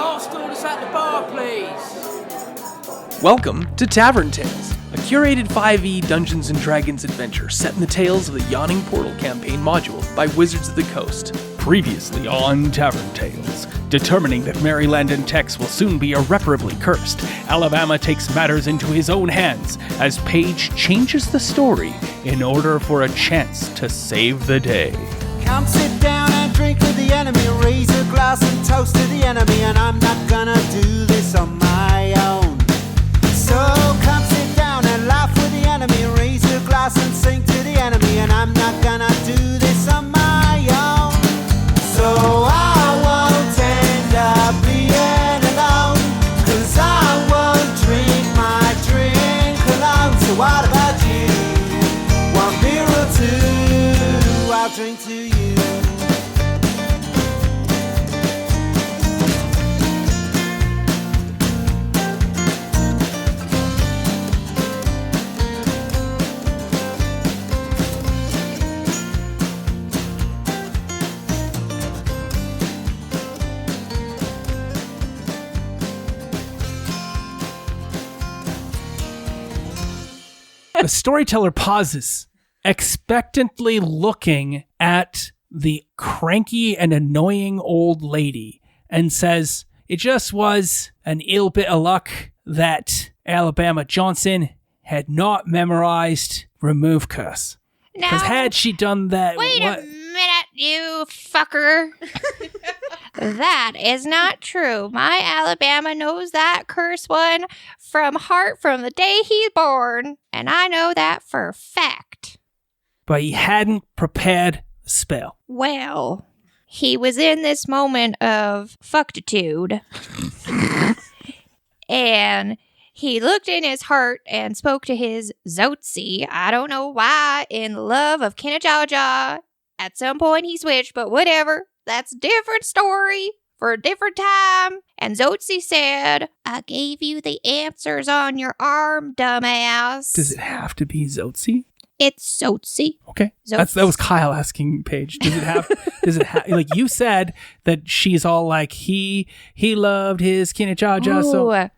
last orders at the bar, please. Welcome to Tavern Tales, a curated 5e Dungeons & Dragons adventure set in the tales of the Yawning Portal campaign module by Wizards of the Coast. Previously on Tavern Tales, determining that Maryland and Tex will soon be irreparably cursed, Alabama takes matters into his own hands as Paige changes the story in order for a chance to save the day. Come sit down and drink with the enemy, raise a glass and toast to the enemy, and I'm not gonna do this on my own. So come sit down and laugh with the enemy, raise a glass and sing to the enemy, and I'm not gonna do this on my own. So I won't end up being alone, 'cause I won't drink my drink alone. So what about you? One beer or two, I'll drink to you. The storyteller pauses, expectantly looking at the cranky and annoying old lady, and says, "It just was an ill bit of luck that Alabama Johnson had not memorized Remove Curse. Because had she done that..." Wait a minute, you fucker. That is not true. My Alabama knows that curse one from heart from the day he's born, and I know that for a fact. But he hadn't prepared the spell. Well, he was in this moment of fucktitude, and he looked in his heart and spoke to his Zotzi. I don't know why, in love of Kinajaja. At some point he switched, but whatever. That's a different story for a different time. And Zotzi said, "I gave you the answers on your arm, dumbass." Does it have to be Zotzi? It's Zotzi. Okay. That was Kyle asking Paige. Does it have, like you said that she's all like, he loved his Kinajaja, so.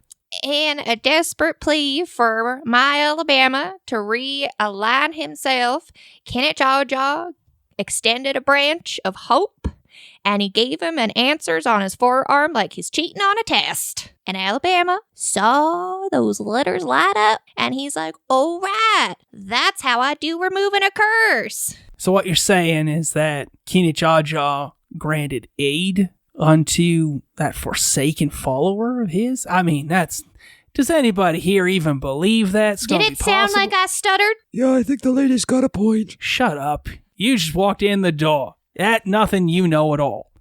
In a desperate plea for my Alabama to realign himself, Kinajaja extended a branch of hope, and he gave him an answers on his forearm like he's cheating on a test. And Alabama saw those letters light up, and he's like, "Oh, right, that's how I do removing a curse." So what you're saying is that Kinajaja granted aid unto that forsaken follower of his? I mean, does anybody here even believe that? Did it sound like I stuttered? Yeah, I think the lady's got a point. Shut up. You just walked in the door. That nothing you know at all.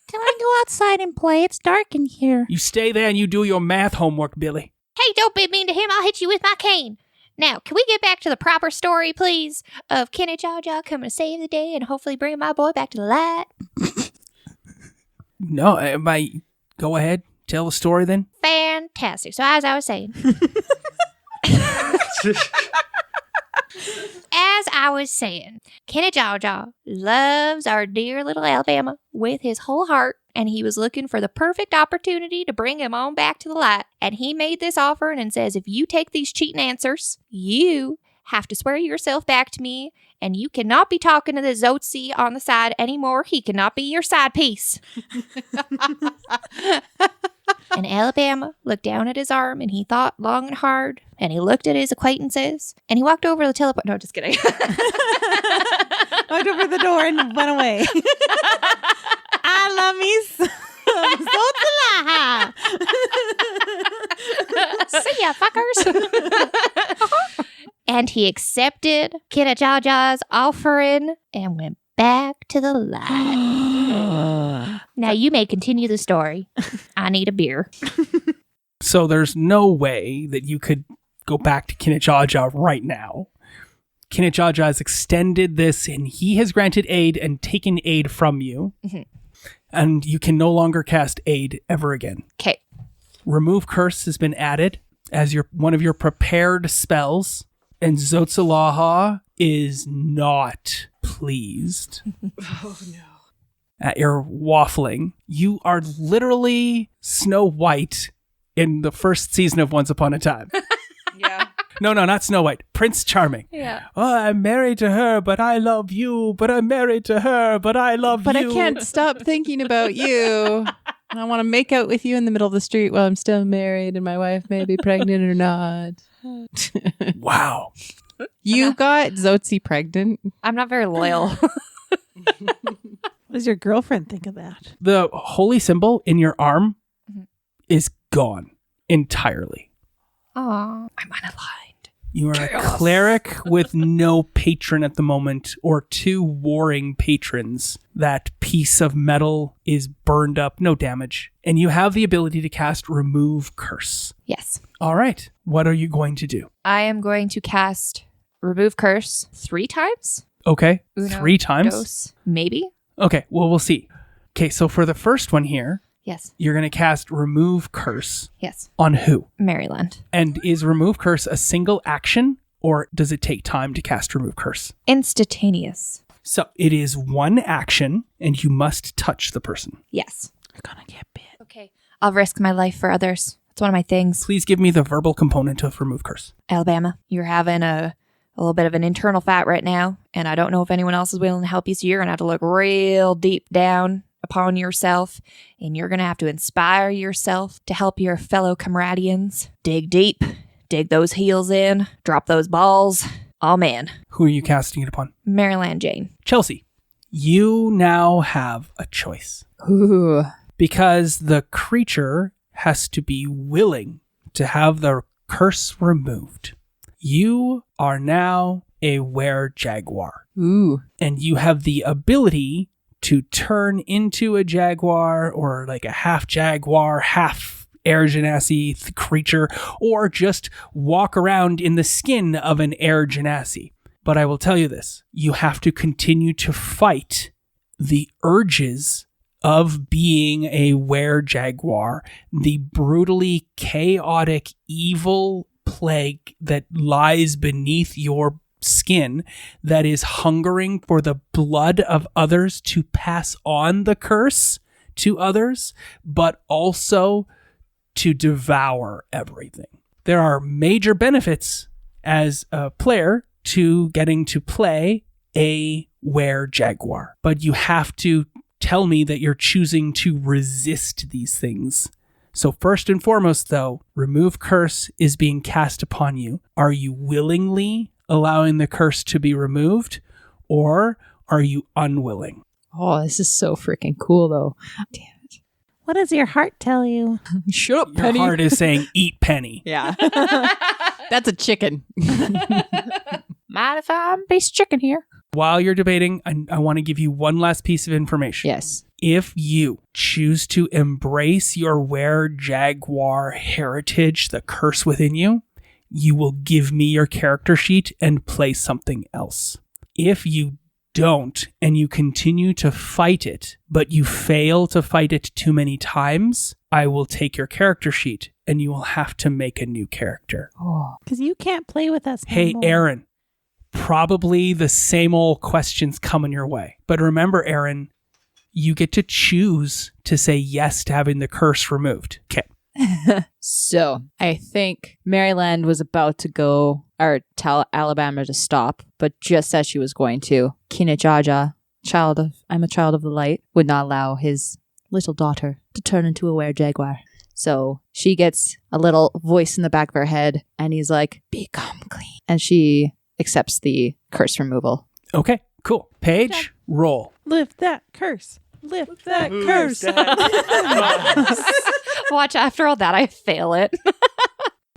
Can I go outside and play? It's dark in here. You stay there and you do your math homework, Billy. Hey, don't be mean to him. I'll hit you with my cane. Now, can we get back to the proper story, please, of Kinajaja coming to save the day and hopefully bring my boy back to the light? No, go ahead. Tell the story then. Fantastic. So as I was saying, Kinajaja loves our dear little Alabama with his whole heart, and he was looking for the perfect opportunity to bring him on back to the light. And he made this offer and says, "If you take these cheating answers, you have to swear yourself back to me, and you cannot be talking to the Zotzi on the side anymore. He cannot be your side piece." And Alabama looked down at his arm, and he thought long and hard, and he looked at his acquaintances, and he walked over to the teleport. No, just kidding. Walked over the door and went away. I love me so. See ya, fuckers. And he accepted Kinajaja's offering and went back to the light. Now you may continue the story. I need a beer. So there's no way that you could go back to Kinajaja right now. Kinajaja has extended this, and he has granted aid and taken aid from you. Mm-hmm. And you can no longer cast aid ever again. Okay. Remove Curse has been added as one of your prepared spells, and Zotsalaha is not pleased. Oh, no. at your waffling. You are literally Snow White in the first season of Once Upon a Time. Yeah. No, not Snow White. Prince Charming. Yeah. Oh, I'm married to her, but I love you. But I'm married to her, but I love But you. I can't stop thinking about you. I want to make out with you in the middle of the street while I'm still married and my wife may be pregnant or not. Wow. You got Zotzi pregnant. I'm not very loyal. What does your girlfriend think of that? The holy symbol in your arm is gone entirely. Aw, I'm unaligned. You are a cleric with no patron at the moment, or 2 warring patrons. That piece of metal is burned up, no damage. And you have the ability to cast Remove Curse. Yes. All right. What are you going to do? I am going to cast Remove Curse 3 times. Okay. Uno, 3 times? Dos, maybe? Okay. Well, we'll see. Okay. So for the first one here, Yes. you're going to cast Remove Curse Yes. on who? Maryland. And is Remove Curse a single action, or does it take time to cast Remove Curse? Instantaneous. So it is 1 action, and you must touch the person. Yes. You're going to get bit. Okay. I'll risk my life for others. It's one of my things. Please give me the verbal component of Remove Curse. Alabama, you're having a little bit of an internal fight right now, and I don't know if anyone else is willing to help you, so you're going to have to look real deep down upon yourself, and you're going to have to inspire yourself to help your fellow comradians. Dig deep, dig those heels in, drop those balls. Oh man. Who are you casting it upon? Maryland Jane. Chelsea, you now have a choice. Ooh. Because the creature has to be willing to have the curse removed. You are now a werejaguar. Ooh. And you have the ability to turn into a jaguar, or like a half jaguar, half air genasi creature, or just walk around in the skin of an air genasi. But I will tell you this, you have to continue to fight the urges of being a werejaguar, the brutally chaotic, evil plague that lies beneath your skin, that is hungering for the blood of others to pass on the curse to others, but also to devour everything. There are major benefits as a player to getting to play a werejaguar, but you have to tell me that you're choosing to resist these things. So first and foremost, though, Remove Curse is being cast upon you. Are you willingly allowing the curse to be removed, or are you unwilling? Oh, this is so freaking cool, though. Damn it. What does your heart tell you? Shut up, Your Penny. heart is saying, eat Penny. Yeah. That's a chicken. Mind if I'm piece of chicken here? While you're debating, I want to give you one last piece of information. Yes. If you choose to embrace your werejaguar heritage, the curse within you, you will give me your character sheet and play something else. If you don't, and you continue to fight it, but you fail to fight it too many times, I will take your character sheet and you will have to make a new character. Oh. Because you can't play with us. Hey, Aaron, probably the same old questions coming your way. But remember, Aaron, you get to choose to say yes to having the curse removed. Okay. So, I think Maryland was about to go or tell Alabama to stop, but just as she was going to, Kinajaja, I'm a child of the light, would not allow his little daughter to turn into a werejaguar. So she gets a little voice in the back of her head, and he's like, "Become clean." And she accepts the curse removal. Okay, cool. Paige, roll. Lift that curse. Lift that curse. Watch, after all that, I fail it.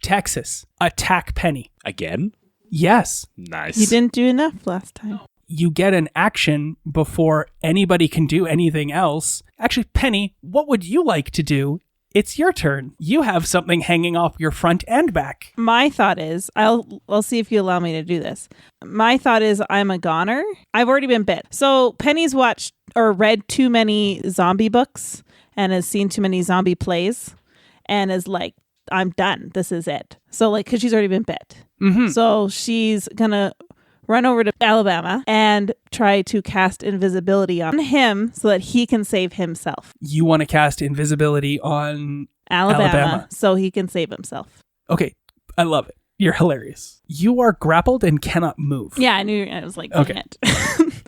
Texas, attack Penny. Again? Yes. Nice. You didn't do enough last time. You get an action before anybody can do anything else. Actually, Penny, what would you like to do? It's your turn. You have something hanging off your front and back. My thought is, I'll see if you allow me to do this. My thought is, I'm a goner. I've already been bit. So Penny's watched or read too many zombie books and has seen too many zombie plays and is like, I'm done. This is it. So like, because she's already been bit. Mm-hmm. So she's going to run over to Alabama and try to cast invisibility on him so that he can save himself. You want to cast invisibility on Alabama so he can save himself. Okay, I love it. You're hilarious. You are grappled and cannot move. Yeah, I knew. I was like, Okay. dang it.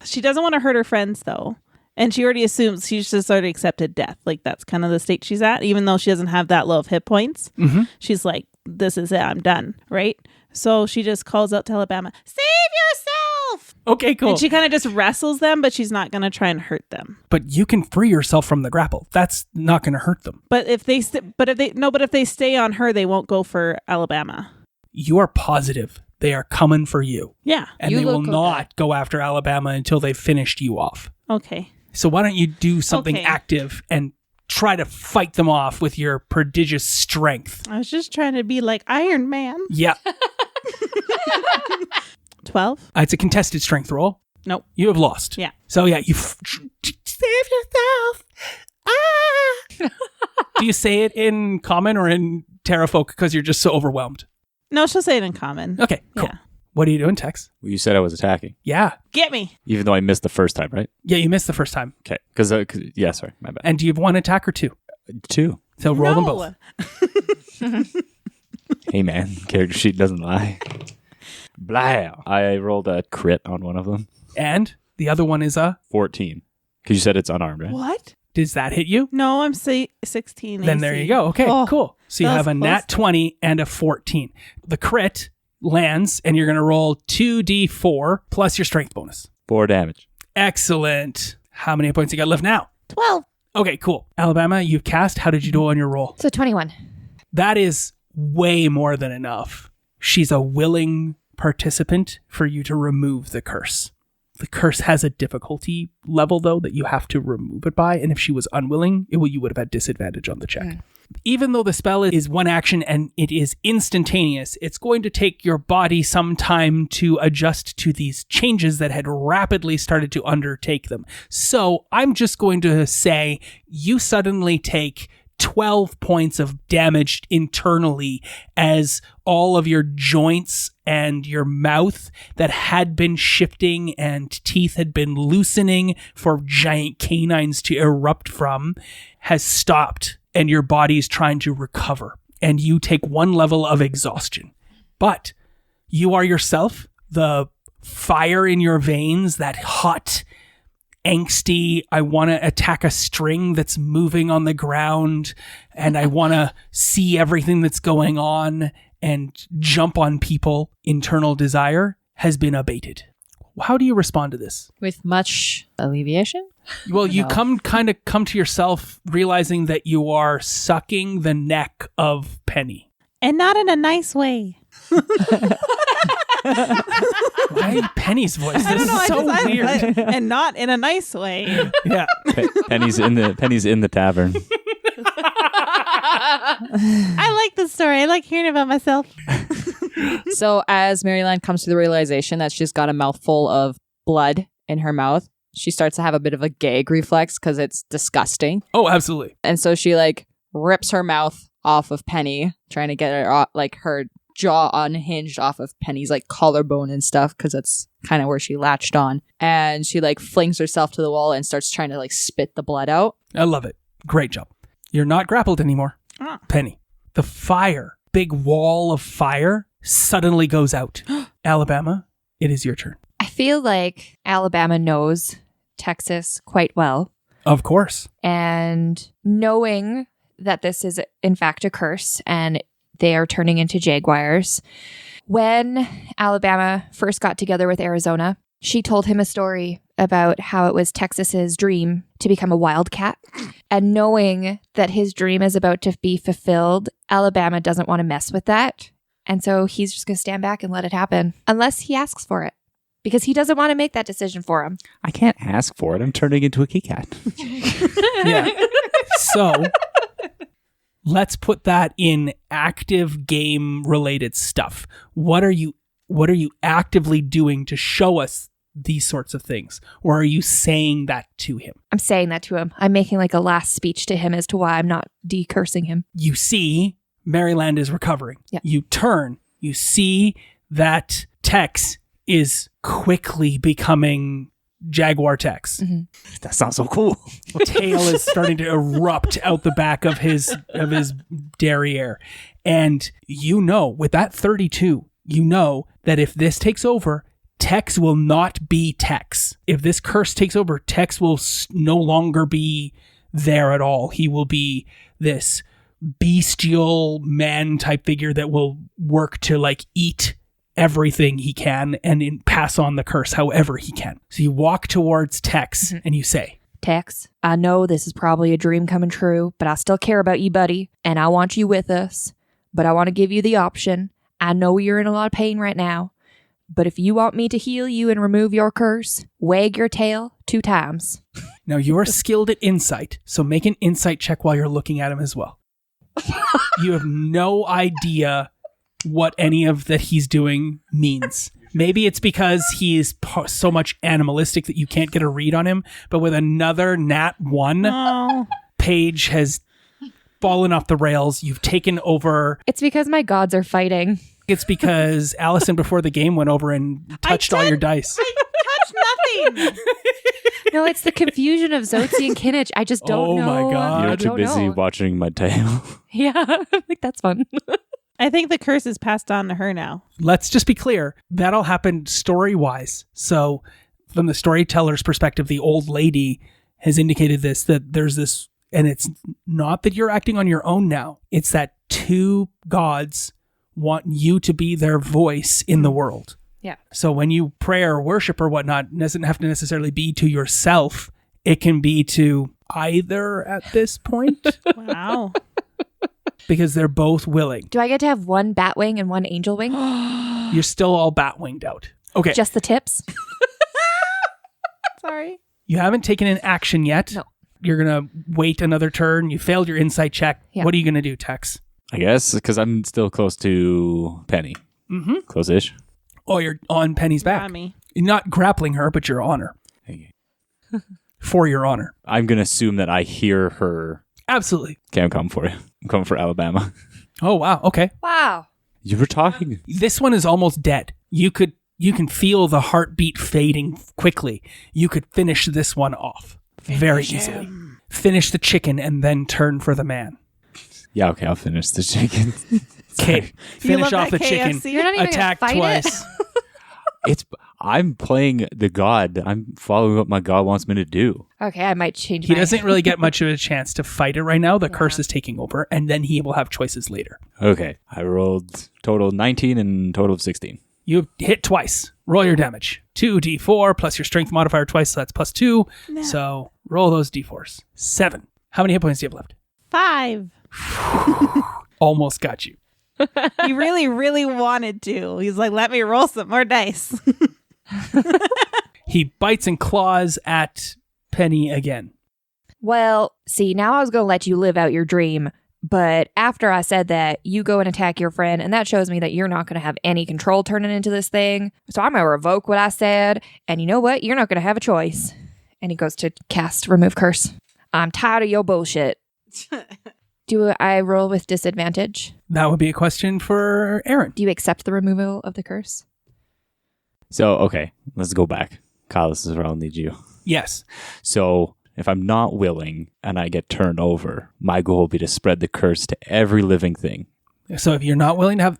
She doesn't want to hurt her friends, though. And she already assumes she's just already accepted death. Like, that's kind of the state she's at. Even though she doesn't have that low of hit points, she's like, this is it. I'm done. Right? So she just calls out to Alabama, save yourself! Okay, cool. And she kind of just wrestles them, but she's not going to try and hurt them. But you can free yourself from the grapple. That's not going to hurt them. But if they stay on her, they won't go for Alabama. You are positive they are coming for you. Yeah. And You they will look not go after Alabama until they've finished you off. Okay. So why don't you do something Okay. active and try to fight them off with your prodigious strength? I was just trying to be like Iron Man. Yeah. 12? It's a contested strength roll. Nope. You have lost. Yeah. So yeah, you save yourself. Ah! Do you say it in common or in Terrafolk because you're just so overwhelmed? No, she'll say it in common. Okay, cool. Yeah. What are you doing, Tex? Well, you said I was attacking, Yeah. Get me. even though I missed the first time, right? Yeah, you missed the first time. Okay. Because, yeah, sorry, my bad. And do you have one attack or two? 2. So roll them both. Hey, man, character sheet doesn't lie. Blah. I rolled a crit on one of them. And the other one is a... 14. Because you said it's unarmed, right? What? Does that hit you? No, I'm 16. Then there you go. Okay, Oh, cool. So you that have was a close. nat 20 and a 14. The crit lands, and you're going to roll 2d4 plus your strength bonus. 4 damage. Excellent. How many points you got left now? 12. Okay, cool. Alabama, you've cast. How did you do on your roll? So 21. That is way more than enough. She's a willing participant for you to remove the curse. The curse has a difficulty level, though, that you have to remove it by. And if she was unwilling, you would have had disadvantage on the check. Even though the spell is one action and it is instantaneous, it's going to take your body some time to adjust to these changes that had rapidly started to undertake them. So I'm just going to say you suddenly take 12 points of damage internally as all of your joints and your mouth that had been shifting and teeth had been loosening for giant canines to erupt from has stopped, and your body's trying to recover. And you take 1 level of exhaustion. But you are yourself, the fire in your veins, that hot, angsty, I want to attack a string that's moving on the ground, and I want to see everything that's going on and jump on people. Internal desire has been abated. How do you respond to this? With much alleviation? Well, you No. come to yourself realizing that you are sucking the neck of Penny. And not in a nice way. Why Penny's voice? I This don't know. is so I weird. and not in a nice way. Yeah. Penny's in the tavern. I like this story. I like hearing about myself. So as Maryland comes to the realization that she's got a mouthful of blood in her mouth, she starts to have a bit of a gag reflex because it's disgusting. Oh, absolutely. And so she rips her mouth off of Penny, trying to get her her jaw unhinged off of Penny's collarbone and stuff because that's kind of where she latched on. And she flings herself to the wall and starts trying to spit the blood out. I love it. Great job. You're not grappled anymore. Ah. Penny. The fire, big wall of fire, suddenly goes out. Alabama, it is your turn. I feel like Alabama knows Texas quite well. Of course. And knowing that this is in fact a curse and they are turning into jaguars. When Alabama first got together with Arizona, she told him a story about how it was Texas's dream to become a wildcat. And knowing that his dream is about to be fulfilled, Alabama doesn't want to mess with that. And so he's just going to stand back and let it happen unless he asks for it. Because he doesn't want to make that decision for him. I can't ask for it. I'm turning into a kitty cat. Yeah. So let's put that in active game related stuff. What are you actively doing to show us these sorts of things? Or are you saying that to him? I'm saying that to him. I'm making a last speech to him as to why I'm not decursing him. You see Maryland is recovering. Yeah. You turn, you see that Tex is quickly becoming Jaguar Tex. That sounds so cool. Tail is starting to erupt out the back of his derriere. And you know, with that 32, you know that if this takes over, Tex will not be Tex. If this curse takes over, Tex will no longer be there at all. He will be this bestial man type figure that will work to like eat everything he can and pass on the curse however he can. So you walk towards Tex and you say, Tex, I know this is probably a dream coming true, but I still care about you, buddy, and I want you with us. But I want to give you the option. I know you're in a lot of pain right now, but if you want me to heal you and remove your curse, wag your tail 2 times. Now you are skilled at insight, so make an insight check while you're looking at him as well. You have no idea what any of that he's doing means. Maybe it's because he is so much animalistic that you can't get a read on him, but with another nat 1, Paige has fallen off the rails. You've taken over. It's because my gods are fighting. It's because Allison before the game went over and touched all your dice. I touched nothing. No, it's the confusion of Zotzi and Kinich. I just don't know. Oh my God. You're I too don't busy know. watching my tail. Yeah, I'm like, that's fun. I think the curse is passed on to her now. Let's just be clear. That all happened story-wise. So from the storyteller's perspective, the old lady has indicated that there's this, and it's not that you're acting on your own now. It's that 2 gods want you to be their voice in the world. Yeah. So when you pray or worship or whatnot, it doesn't have to necessarily be to yourself. It can be to either at this point. Wow. Because they're both willing. Do I get to have 1 bat wing and 1 angel wing? You're still all bat-winged out. Okay. Just the tips? Sorry. You haven't taken an action yet. No. You're going to wait another turn. You failed your insight check. Yeah. What are you going to do, Tex? I guess, because I'm still close to Penny. Mm-hmm. Close-ish. Oh, you're on Penny's back. Mommy. You're not grappling her, but you're on her. Okay. For your honor. I'm going to assume that I hear her. Absolutely. Okay, I'm coming for you. I'm coming for Alabama. Oh, wow. Okay. Wow. You were talking. This one is almost dead. You can feel the heartbeat fading quickly. You could finish this one off very easily. Finish the chicken and then turn for the man. Yeah, okay, I'll finish the chicken. Okay. Finish love off the that chicken. KFC? You're not even Attack going to fight twice. I'm playing the god. I'm following what my god wants me to do. it? Okay, I might change He my... doesn't really get much of a chance to fight it right now. The curse is taking over, and then he will have choices later. Okay, I rolled total 19 and total of 16. You hit twice. Roll your damage. 2d4 plus your strength modifier twice, so that's plus 2. No. So roll those d4s. 7. How many hit points do you have left? 5. Almost got you. He really, really wanted to. He's like, let me roll some more dice. He bites and claws at Penny again. Well, see, now I was going to let you live out your dream, but after I said that, you go and attack your friend, and that shows me that you're not going to have any control turning into this thing. So I'm going to revoke what I said, and you know what? You're not going to have a choice. And he goes to cast Remove Curse. I'm tired of your bullshit. Do I roll with disadvantage? That would be a question for Aaron. Do you accept the removal of the curse? So, okay, let's go back. Kyle, this is where I'll need you. Yes. So, if I'm not willing and I get turned over, my goal will be to spread the curse to every living thing. So if you're not willing to have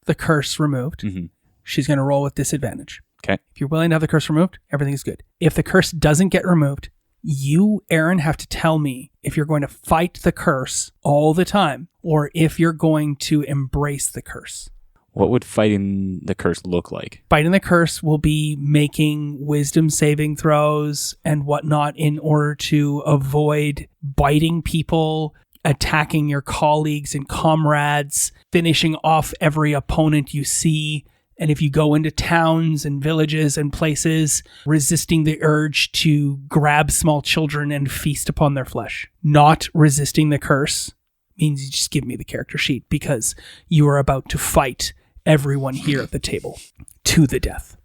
the curse removed, Mm-hmm. she's going to roll with disadvantage. Okay. If you're willing to have the curse removed, everything is good. If the curse doesn't get removed, you, Aaron, have to tell me if you're going to fight the curse all the time or if you're going to embrace the curse. What would fighting the curse look like? Fighting the curse will be making wisdom saving throws and whatnot in order to avoid biting people, attacking your colleagues and comrades, finishing off every opponent you see. And if you go into towns and villages and places, resisting the urge to grab small children and feast upon their flesh. Not resisting the curse means you just give me the character sheet because you are about to fight everyone here at the table to the death.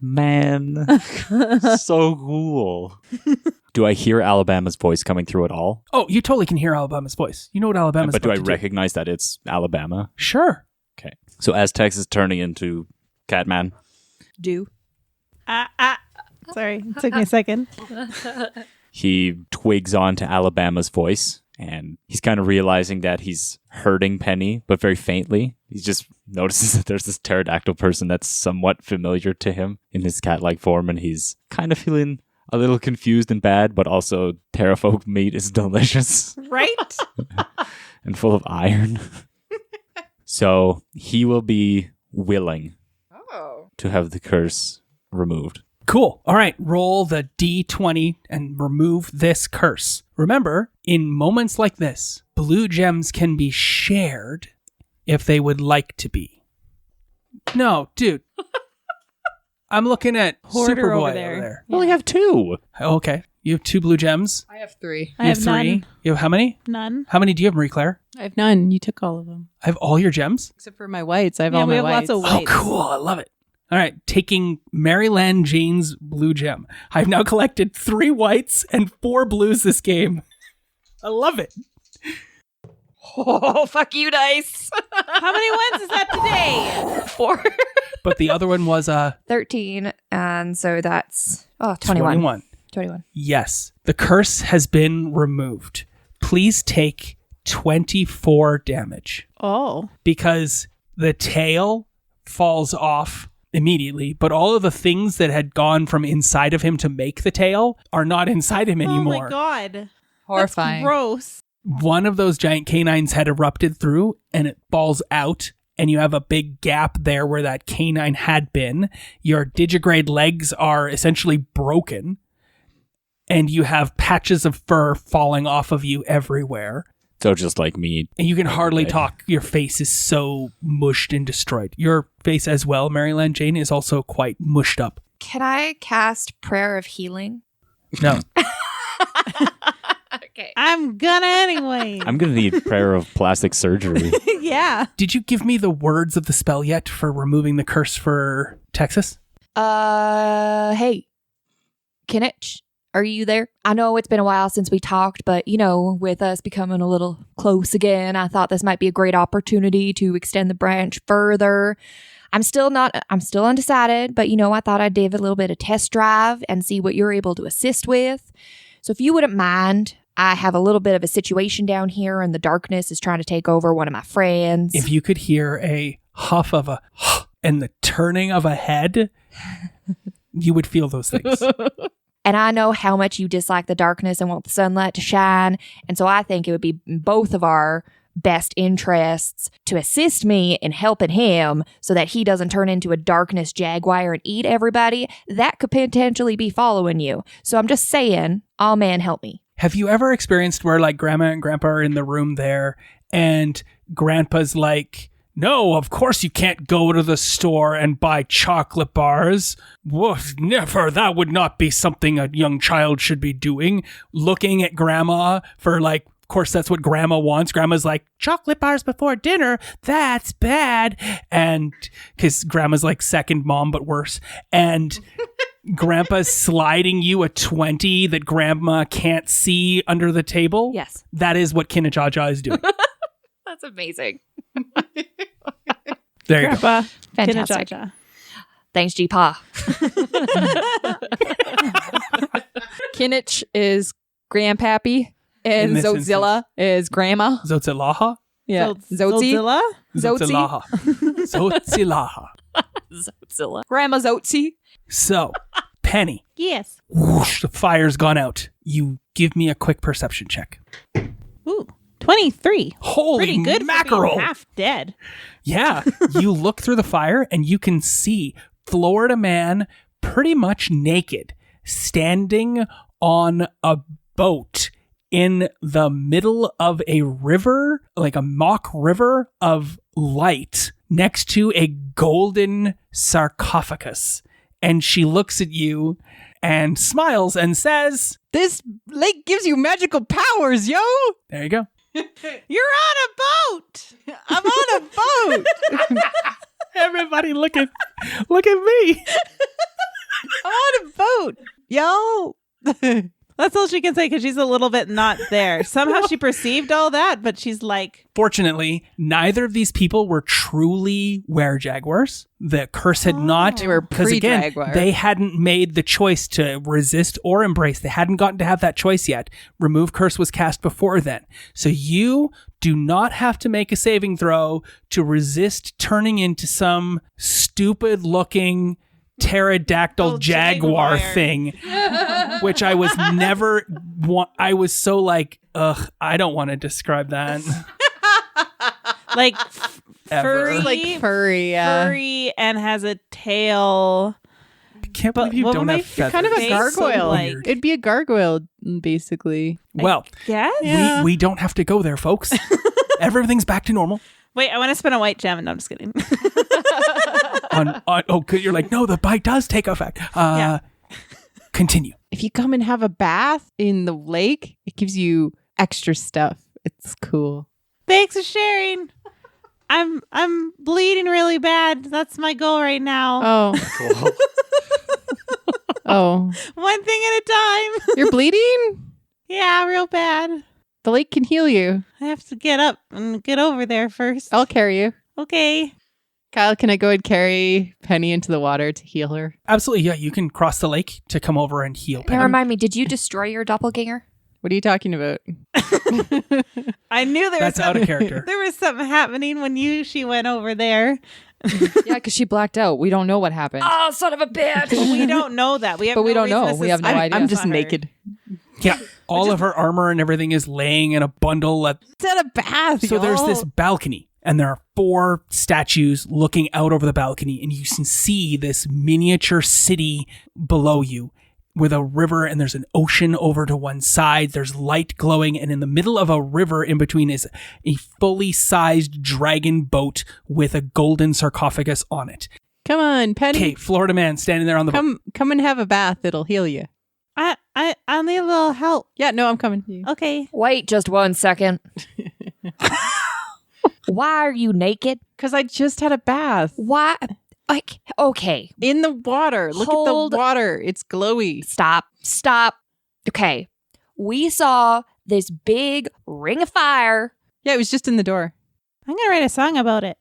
Man, so cool. Do I hear Alabama's voice coming through at all? Oh, you totally can hear Alabama's voice. You know what Alabama's But do I about to recognize that it's Alabama? Sure. Okay. So as Tex is turning into Catman, Do. Sorry, it took me a second. He twigs on to Alabama's voice, and he's kind of realizing that he's hurting Penny, but very faintly. He just notices that there's this pterodactyl person that's somewhat familiar to him in his cat-like form, and he's kind of feeling a little confused and bad, but also terrafolk meat is delicious. Right? And full of iron. So he will be willing to have the curse removed. Cool. All right. Roll the D20 and remove this curse. Remember, in moments like this, blue gems can be shared if they would like to be. No, dude. I'm looking at Hoarder Superboy over there. I only have 2. Okay. You have 2 blue gems. I have 3. I have 3. none. You have how many? None. How many do you have, Marie Claire? I have none. You took all of them. I have all your gems? Except for my whites. I have Yeah, all we my have whites. lots of Oh, whites. cool. I love it. All right. Taking Maryland Jane's blue gem. I've now collected 3 whites and 4 blues this game. I love it. Oh, fuck you, dice. How many wins is that today? 4. But the other one was 13. And so that's 21. 21. Yes. The curse has been removed. Please take 24 damage Oh. because the tail falls off immediately, but all of the things that had gone from inside of him to make the tail are not inside him anymore. Oh my god. Horrifying. That's gross. One of those giant canines had erupted through and it falls out, and you have a big gap there where that canine had been. Your digigrade legs are essentially broken, and you have patches of fur falling off of you everywhere. So just like me. And you can hardly Okay. talk. Your face is so mushed and destroyed. Your face as well, Maryland Jane, is also quite mushed up. Can I cast Prayer of Healing? No. Okay. I'm gonna anyway. I'm going to need prayer of plastic surgery. Yeah. Did you give me the words of the spell yet for removing the curse for Texas? Hey, Kinich, are you there? I know it's been a while since we talked, but with us becoming a little close again, I thought this might be a great opportunity to extend the branch further. I'm still undecided, but I thought I'd give it a little bit of test drive and see what you're able to assist with. So if you wouldn't mind, I have a little bit of a situation down here, and the darkness is trying to take over one of my friends. If you could hear a huff of a and the turning of a head, you would feel those things. And I know how much you dislike the darkness and want the sunlight to shine. And so I think it would be in both of our best interests to assist me in helping him so that he doesn't turn into a darkness jaguar and eat everybody. That could potentially be following you. So I'm just saying, oh man, help me. Have you ever experienced where like grandma and grandpa are in the room there and grandpa's like, no, of course you can't go to the store and buy chocolate bars. Woof, never. That would not be something a young child should be doing. Looking at grandma for like, of course, that's what grandma wants. Grandma's like, chocolate bars before dinner? That's bad. And because grandma's like second mom, but worse. And grandpa's sliding you a 20 that grandma can't see under the table. Yes. That is what Kinajaja is doing. That's amazing. There you go. Grandpa. Fantastic. Kinajaja. Thanks, G-Pa. Kinich is grandpappy, and In this Zotzilla is grandma. Zotzilaha? Yeah. Zotzi. Zotzilla? Zotzi. Zotzilaha. Zotzilla. Grandma Zotzi. So, Penny, Yes. whoosh, the fire's gone out. You give me a quick perception check. Ooh. 23. Holy Pretty good for mackerel. being half dead. Yeah. You look through the fire and you can see Florida Man pretty much naked, standing on a boat in the middle of a river, like a mock river of light, next to a golden sarcophagus. And she looks at you and smiles and says, This lake gives you magical powers, yo. there you go. You're on a boat. I'm on a boat. Everybody look at me. I'm on a boat, yo. That's all she can say because she's a little bit not there. Somehow she perceived all that, but she's like... Fortunately, neither of these people were truly werejaguars. The curse had not... They were because again, pre-jaguar. they hadn't made the choice to resist or embrace. They hadn't gotten to have that choice yet. Remove curse was cast before then. So you do not have to make a saving throw to resist turning into some stupid-looking... pterodactyl jaguar thing, which I was never I was so like, ugh, I don't want to describe that. Like Ever. furry, Like furry, yeah. furry, and has a tail. I can't believe you what don't would have I- feathers. Kind of a Face gargoyle. so Like- It'd be a gargoyle, basically. Well, Yes. we don't have to go there, folks. Everything's back to normal. Wait, I want to spin a white gem. No, I'm just kidding. Good. You're like, no, the bite does take effect. Yeah. Continue. If you come and have a bath in the lake, it gives you extra stuff. It's cool. Thanks for sharing. I'm bleeding really bad. That's my goal right now. Oh. Oh. One thing at a time. You're bleeding? Yeah, real bad. The lake can heal you. I have to get up and get over there first. I'll carry you. Okay. Kyle, can I go and carry Penny into the water to heal her? Absolutely, yeah. You can cross the lake to come over and heal Now Pam. remind me, did you destroy your doppelganger? What are you talking about? I knew there That's was out of something, character. there was something happening when she went over there. Yeah, because she blacked out. We don't know what happened. Oh, son of a bitch! We don't know that. We have But we no don't reason know. to We have no suspect idea. it's I'm just not her. naked. Yeah, all of her armor and everything is laying in a bundle. It's at a bath. So there's this balcony, and there are 4 statues looking out over the balcony, and you can see this miniature city below you with a river, and there's an ocean over to one side. There's light glowing, and in the middle of a river in between is a fully sized dragon boat with a golden sarcophagus on it. Come on, Penny. Okay, Florida man standing there on the boat. Come and have a bath. It'll heal you. I'll need a little help. Yeah, no, I'm coming. Okay. Wait just 1 second. Why are you naked? Because I just had a bath. Why? Like, okay, In the water. Look Hold- at the water. It's glowy. stop. Okay, we saw this big ring of fire. Yeah, it was just in the door. I'm going to write a song about it.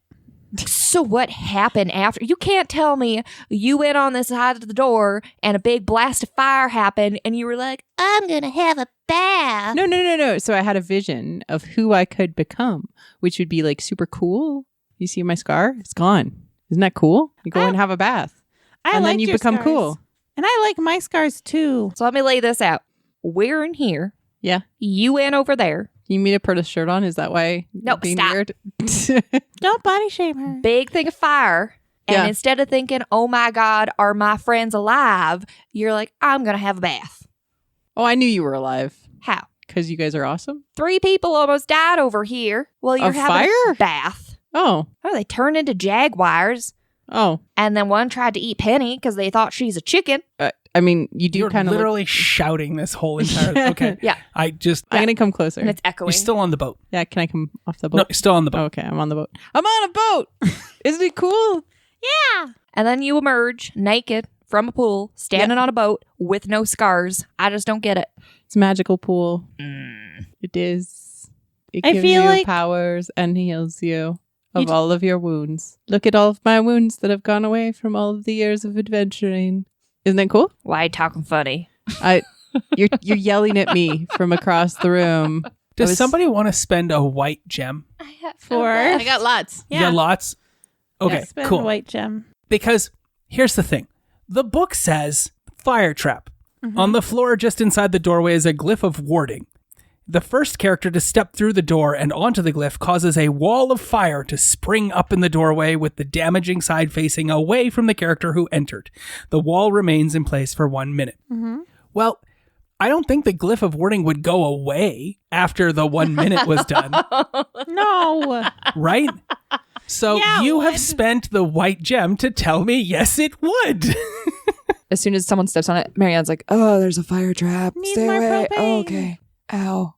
So what happened after? You can't tell me you went on this side of the door and a big blast of fire happened and you were like, I'm gonna have a bath. No. So I had a vision of who I could become, which would be like super cool. You see my scar? It's gone. Isn't that cool? You go and have a bath. I And then liked you your become scars. cool. And I like my scars too. So let me lay this out. We're in here. Yeah. You went over there. You mean to put a shirt on? Is that why? No, you're being stop. weird? Don't body shame her. Big thing of fire. And Yeah. instead of thinking, oh my God, are my friends alive? You're like, I'm going to have a bath. Oh, I knew you were alive. How? Because you guys are awesome. 3 people almost died over here. Well, you're Of having fire? a bath. Oh. Oh, they turned into jaguars. Oh. And then one tried to eat Penny because they thought she's a chicken. I mean, you do You're kind of literally shouting this whole entire... Okay. Yeah. I just... I'm going to come closer. And it's echoing. You're still on the boat. Yeah, can I come off the boat? No, you're still on the boat. Okay, I'm on the boat. I'm on a boat. Isn't it cool? And then you emerge naked from a pool, standing on a boat with no scars. I just don't get it. It's a magical pool. It is. It I gives feel you like- powers and heals you of all of your wounds. Look at all of my wounds that have gone away from all of the years of adventuring. Isn't that cool? Why you talking funny? You're yelling at me from across the room. Does somebody want to spend a white gem? For I got lots. You got lots? Okay, spend cool. white gem. Because here's the thing. The book says fire trap. On the floor just inside the doorway is a glyph of warding. The first character to step through the door and onto the glyph causes a wall of fire to spring up in the doorway with the damaging side facing away from the character who entered. The wall remains in place for 1 minute. Well, I don't think the glyph of warding would go away after the 1 minute was done, No. right? So Yeah, it you have would. spent the white gem to tell me, yes, it would. As soon as someone steps on it, Marianne's like, "Oh, there's a fire trap. Need Stay more away." propane. Oh, okay. Ow.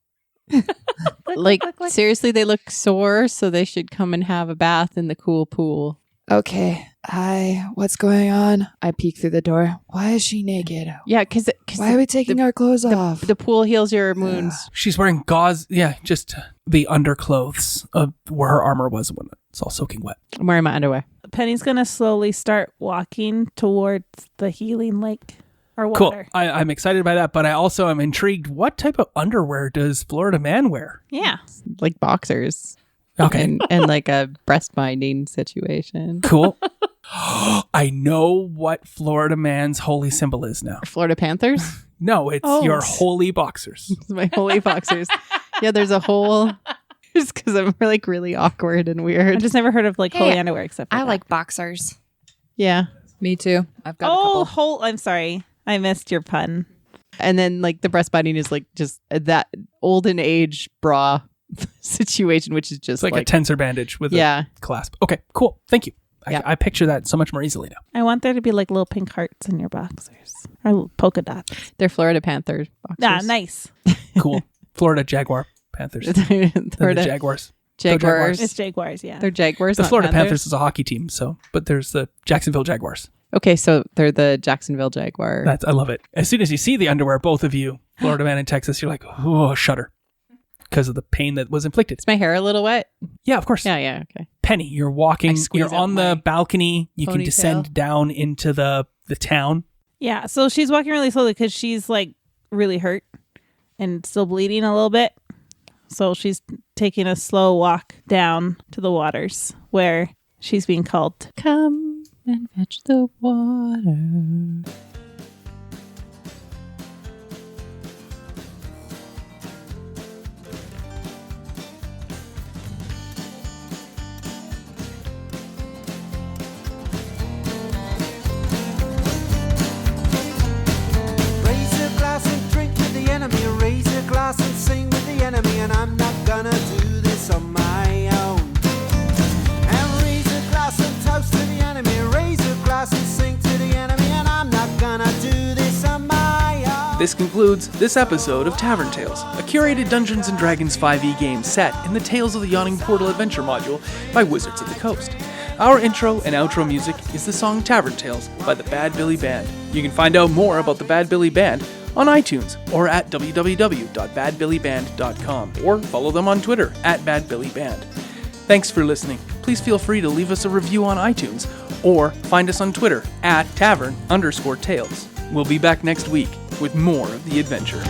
Like, seriously, they look sore, so they should come and have a bath in the cool pool. Okay. Hi, what's going on? I peek through the door. Why is she naked? Yeah, because Why are we taking our clothes off? the pool heals your wounds. She's wearing gauze. Yeah, just the underclothes of where her armor was when it's all soaking wet. I'm wearing my underwear. Penny's gonna slowly start walking towards the healing lake or Cool. water. I'm excited by that, but I also am intrigued. What type of underwear does Florida Man wear? Yeah. Like boxers. Okay. And like a breast binding situation. Cool. I know what Florida Man's holy symbol is now. Florida Panthers? No, it's your holy boxers. It's my holy boxers. Yeah, there's a whole... Just because I'm like really awkward and I weird. just never heard of like holy Hey, underwear except for I that. like boxers. Yeah. Me too. I've got a couple. I'm sorry. I missed your pun. And then like the breast binding is like just that olden age bra situation, which is just It's like a tensor bandage with a clasp. Okay, cool. Thank you. Yeah. I picture that so much more easily now. I want there to be like little pink hearts in your boxers or little polka dots. They're Florida Panther boxers. Ah, nice. Cool. Florida Jaguar Panthers. They're the Florida Jaguars. Jaguars. It's Jaguars, yeah. They're Jaguars. The not Florida Panthers is a hockey team, but there's the Jacksonville Jaguars. Okay, so they're the Jacksonville Jaguar. I love it. As soon as you see the underwear, both of you, Florida Man and Texas, you're like, oh, shudder. Because of the pain that was inflicted. Is my hair a little wet? Yeah, of course. Yeah, okay. Penny, you're walking, squeeze you're out on the my balcony. You can ponytail. descend down into the town. Yeah, so she's walking really slowly because she's like really hurt and still bleeding a little bit. So she's taking a slow walk down to the waters where she's being called. Come and fetch the water. Raise a glass and drink with the enemy. Raise a glass and sing with the enemy. And I'm not gonna do this on my own. And raise a glass and toast to the enemy. Raise a glass and sing to the enemy. And I'm not gonna do this on my own. This concludes this episode of Tavern Tales, a curated Dungeons & Dragons 5e game set in the Tales of the Yawning Portal adventure module by Wizards of the Coast. Our intro and outro music is the song Tavern Tales by the Bad Billy Band. You can find out more about the Bad Billy Band on iTunes or at www.badbillyband.com or follow them on Twitter at badbillyband. Thanks for listening. Please feel free to leave us a review on iTunes or find us on Twitter at tavern_tales. We'll be back next week with more of the adventure.